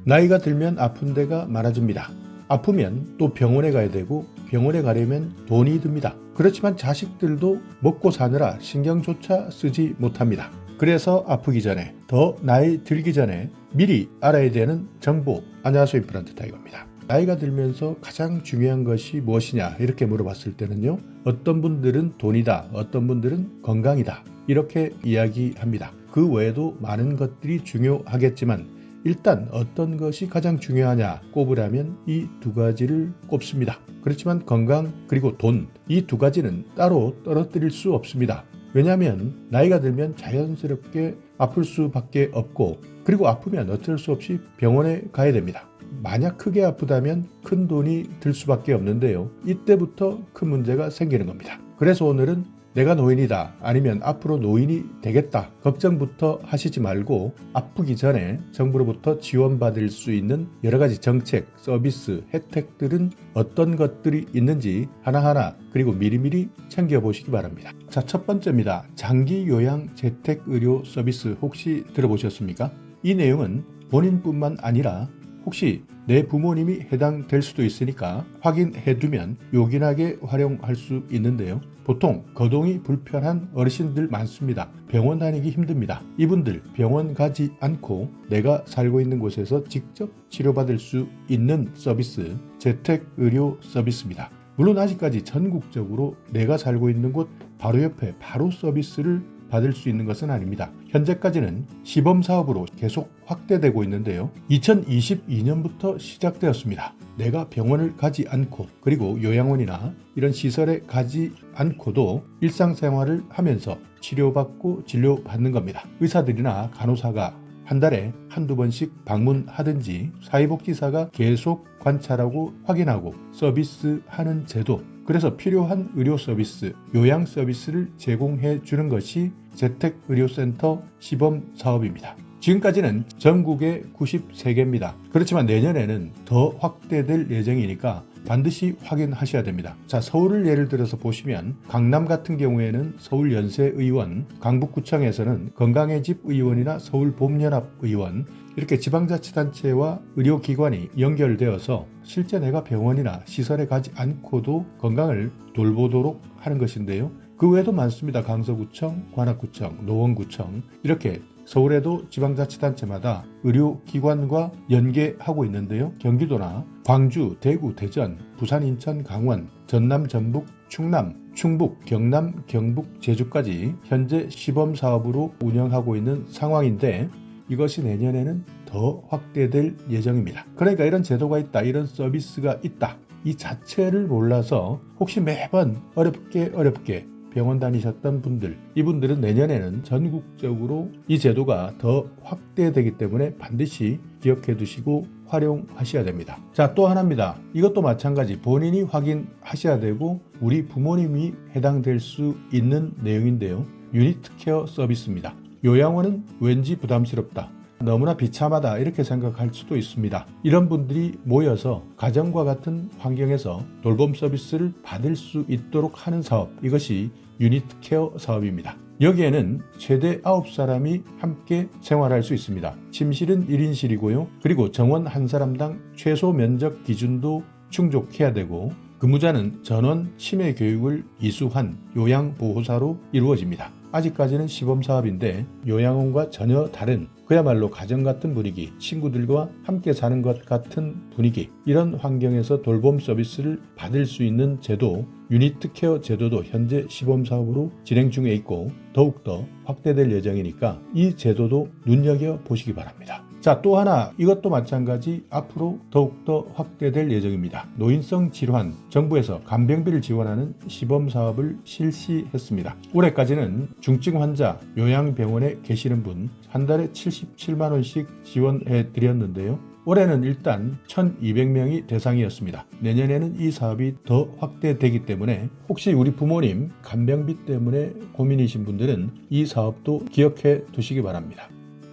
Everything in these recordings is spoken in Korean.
나이가 들면 아픈 데가 많아집니다. 아프면 또 병원에 가야 되고 병원에 가려면 돈이 듭니다. 그렇지만 자식들도 먹고 사느라 신경조차 쓰지 못합니다. 그래서 아프기 전에, 더 나이 들기 전에 미리 알아야 되는 정보. 안녕하세요, 임플란트 타이거입니다. 나이가 들면서 가장 중요한 것이 무엇이냐 이렇게 물어봤을 때는요, 어떤 분들은 돈이다, 어떤 분들은 건강이다 이렇게 이야기합니다. 그 외에도 많은 것들이 중요하겠지만 일단 어떤 것이 가장 중요하냐 꼽으라면 이 두 가지를 꼽습니다. 그렇지만 건강 그리고 돈, 이 두 가지는 따로 떨어뜨릴 수 없습니다. 왜냐하면 나이가 들면 자연스럽게 아플 수밖에 없고, 그리고 아프면 어쩔 수 없이 병원에 가야 됩니다. 만약 크게 아프다면 큰 돈이 들 수밖에 없는데요, 이때부터 큰 문제가 생기는 겁니다. 그래서 오늘은 내가 노인이다, 아니면 앞으로 노인이 되겠다 걱정부터 하시지 말고 아프기 전에 정부로부터 지원받을 수 있는 여러 가지 정책, 서비스, 혜택들은 어떤 것들이 있는지 하나하나 그리고 미리미리 챙겨보시기 바랍니다. 자, 첫 번째입니다. 장기 요양 재택 의료 서비스 혹시 들어보셨습니까? 이 내용은 본인뿐만 아니라 혹시 내 부모님이 해당될 수도 있으니까 확인해두면 요긴하게 활용할 수 있는데요. 보통 거동이 불편한 어르신들 많습니다. 병원 다니기 힘듭니다. 이분들 병원 가지 않고 내가 살고 있는 곳에서 직접 치료받을 수 있는 서비스, 재택의료 서비스입니다. 물론 아직까지 전국적으로 내가 살고 있는 곳 바로 옆에 바로 서비스를 받을 수 있는 것은 아닙니다. 현재까지는 시범사업으로 계속 확대되고 있는데요. 2022년부터 시작되었습니다. 내가 병원을 가지 않고, 그리고 요양원이나 이런 시설에 가지 않고도 일상생활을 하면서 치료받고 진료받는 겁니다. 의사들이나 간호사가 한 달에 한두 번씩 방문하든지 사회복지사가 계속 관찰하고 확인하고 서비스하는 제도, 그래서 필요한 의료 서비스, 요양 서비스를 제공해 주는 것이 재택의료센터 시범 사업입니다. 지금까지는 전국에 93개입니다. 그렇지만 내년에는 더 확대될 예정이니까 반드시 확인하셔야 됩니다. 자, 서울을 예를 들어서 보시면 강남 같은 경우에는 서울연세의원, 강북구청에서는 건강의 집 의원이나 서울봄연합의원, 이렇게 지방자치단체와 의료기관이 연결되어서 실제 내가 병원이나 시설에 가지 않고도 건강을 돌보도록 하는 것인데요. 그 외에도 많습니다. 강서구청, 관악구청, 노원구청, 이렇게 서울에도 지방자치단체마다 의료기관과 연계하고 있는데요. 경기도나 광주, 대구, 대전, 부산, 인천, 강원, 전남, 전북, 충남, 충북, 경남, 경북, 제주까지 현재 시범사업으로 운영하고 있는 상황인데, 이것이 내년에는 더 확대될 예정입니다. 그러니까 이런 제도가 있다, 이런 서비스가 있다, 이 자체를 몰라서 혹시 매번 어렵게 병원 다니셨던 분들, 이분들은 내년에는 전국적으로 이 제도가 더 확대되기 때문에 반드시 기억해 두시고 활용하셔야 됩니다. 자, 또 하나입니다. 이것도 마찬가지 본인이 확인하셔야 되고 우리 부모님이 해당될 수 있는 내용인데요. 유니트 케어 서비스입니다. 요양원은 왠지 부담스럽다, 너무나 비참하다 이렇게 생각할 수도 있습니다. 이런 분들이 모여서 가정과 같은 환경에서 돌봄 서비스를 받을 수 있도록 하는 사업, 이것이 유니트 케어 사업입니다. 여기에는 최대 9사람이 함께 생활할 수 있습니다. 침실은 1인실이고요. 그리고 정원 한 사람당 최소 면적 기준도 충족해야 되고, 근무자는 전원 치매 교육을 이수한 요양보호사로 이루어집니다. 아직까지는 시범사업인데 요양원과 전혀 다른, 그야말로 가정 같은 분위기, 친구들과 함께 사는 것 같은 분위기, 이런 환경에서 돌봄 서비스를 받을 수 있는 제도, 유니트 케어 제도도 현재 시범사업으로 진행 중에 있고 더욱더 확대될 예정이니까 이 제도도 눈여겨보시기 바랍니다. 자, 또 하나, 이것도 마찬가지 앞으로 더욱더 확대될 예정입니다. 노인성 질환, 정부에서 간병비를 지원하는 시범사업을 실시했습니다. 올해까지는 중증 환자, 요양병원에 계시는 분 한 달에 77만 원씩 지원해 드렸는데요. 올해는 일단 1,200명이 대상이었습니다. 내년에는 이 사업이 더 확대되기 때문에 혹시 우리 부모님 간병비 때문에 고민이신 분들은 이 사업도 기억해 두시기 바랍니다.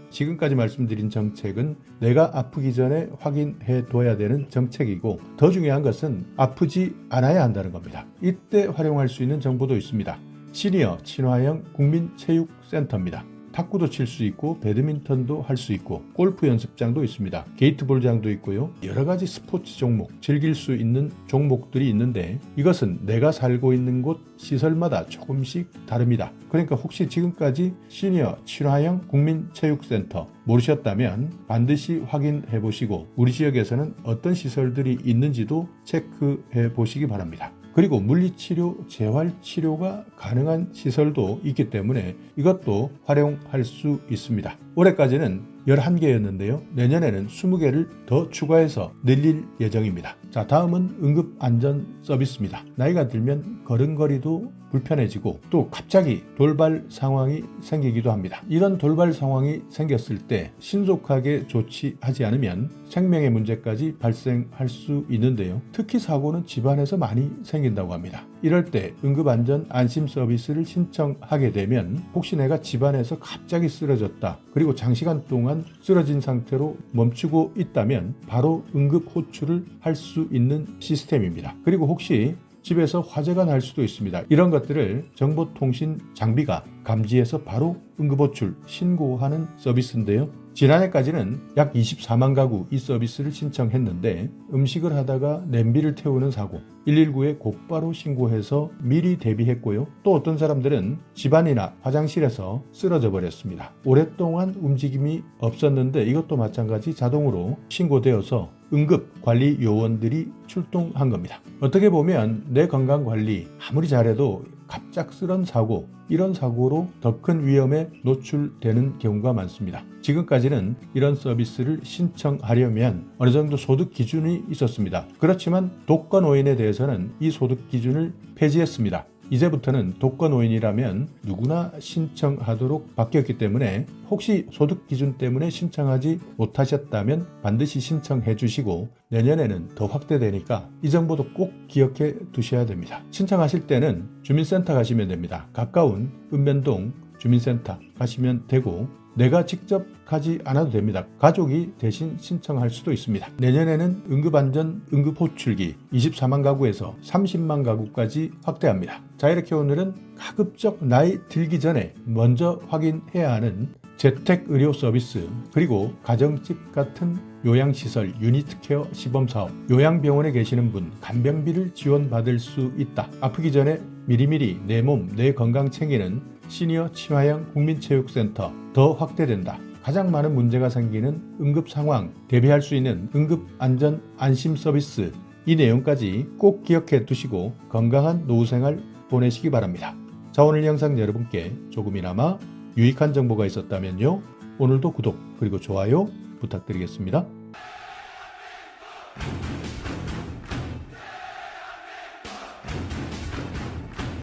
지금까지 말씀드린 정책은 내가 아프기 전에 확인해 둬야 되는 정책이고, 더 중요한 것은 아프지 않아야 한다는 겁니다. 이때 활용할 수 있는 정보도 있습니다. 시니어 친화형 국민체육센터입니다. 탁구도 칠 수 있고 배드민턴도 할 수 있고 골프 연습장도 있습니다. 게이트볼장도 있고요. 여러 가지 스포츠 종목, 즐길 수 있는 종목들이 있는데 이것은 내가 살고 있는 곳 시설마다 조금씩 다릅니다. 그러니까 혹시 지금까지 시니어 친화형 국민체육센터 모르셨다면 반드시 확인해 보시고 우리 지역에서는 어떤 시설들이 있는지도 체크해 보시기 바랍니다. 그리고 물리치료, 재활치료가 가능한 시설도 있기 때문에 이것도 활용할 수 있습니다. 올해까지는 11개였는데요. 내년에는 20개를 더 추가해서 늘릴 예정입니다. 자, 다음은 응급안전 서비스입니다. 나이가 들면 걸음걸이도 불편해지고 또 갑자기 돌발 상황이 생기기도 합니다. 이런 돌발 상황이 생겼을 때 신속하게 조치하지 않으면 생명의 문제까지 발생할 수 있는데요. 특히 사고는 집안에서 많이 생긴다고 합니다. 이럴 때 응급안전 안심 서비스를 신청하게 되면 혹시 내가 집안에서 갑자기 쓰러졌다, 그리고 장시간 동안 쓰러진 상태로 멈추고 있다면 바로 응급 호출을 할 수 있는 시스템입니다. 그리고 혹시 집에서 화재가 날 수도 있습니다. 이런 것들을 정보통신 장비가 감지해서 바로 응급호출 신고하는 서비스인데요. 지난해까지는 약 24만 가구 이 서비스를 신청했는데 음식을 하다가 냄비를 태우는 사고 119에 곧바로 신고해서 미리 대비했고요. 또 어떤 사람들은 집안이나 화장실에서 쓰러져 버렸습니다. 오랫동안 움직임이 없었는데 이것도 마찬가지 자동으로 신고되어서 응급관리 요원들이 출동한 겁니다. 어떻게 보면 내 건강관리 아무리 잘해도 갑작스런 사고, 이런 사고로 더 큰 위험에 노출되는 경우가 많습니다. 지금까지는 이런 서비스를 신청하려면 어느 정도 소득 기준이 있었습니다. 그렇지만 독거노인에 대해서는 이 소득 기준을 폐지했습니다. 이제부터는 독거노인이라면 누구나 신청하도록 바뀌었기 때문에 혹시 소득 기준 때문에 신청하지 못하셨다면 반드시 신청해 주시고 내년에는 더 확대되니까 이 정보도 꼭 기억해 두셔야 됩니다. 신청하실 때는 주민센터 가시면 됩니다. 가까운 읍면동 주민센터 가시면 되고 내가 직접 가지 않아도 됩니다. 가족이 대신 신청할 수도 있습니다. 내년에는 응급안전 응급호출기 24만 가구에서 30만 가구까지 확대합니다. 자, 이렇게 오늘은 가급적 나이 들기 전에 먼저 확인해야 하는 재택의료 서비스, 그리고 가정집 같은 요양시설 유니트케어 시범사업, 요양병원에 계시는 분 간병비를 지원받을 수 있다. 아프기 전에 미리미리 내 몸, 내 건강 챙기는 시니어 친화형 국민체육센터 더 확대된다. 가장 많은 문제가 생기는 응급 상황 대비할 수 있는 응급 안전 안심 서비스, 이 내용까지 꼭 기억해 두시고 건강한 노후생활 보내시기 바랍니다. 자, 오늘 영상 여러분께 조금이나마 유익한 정보가 있었다면요, 오늘도 구독 그리고 좋아요 부탁드리겠습니다.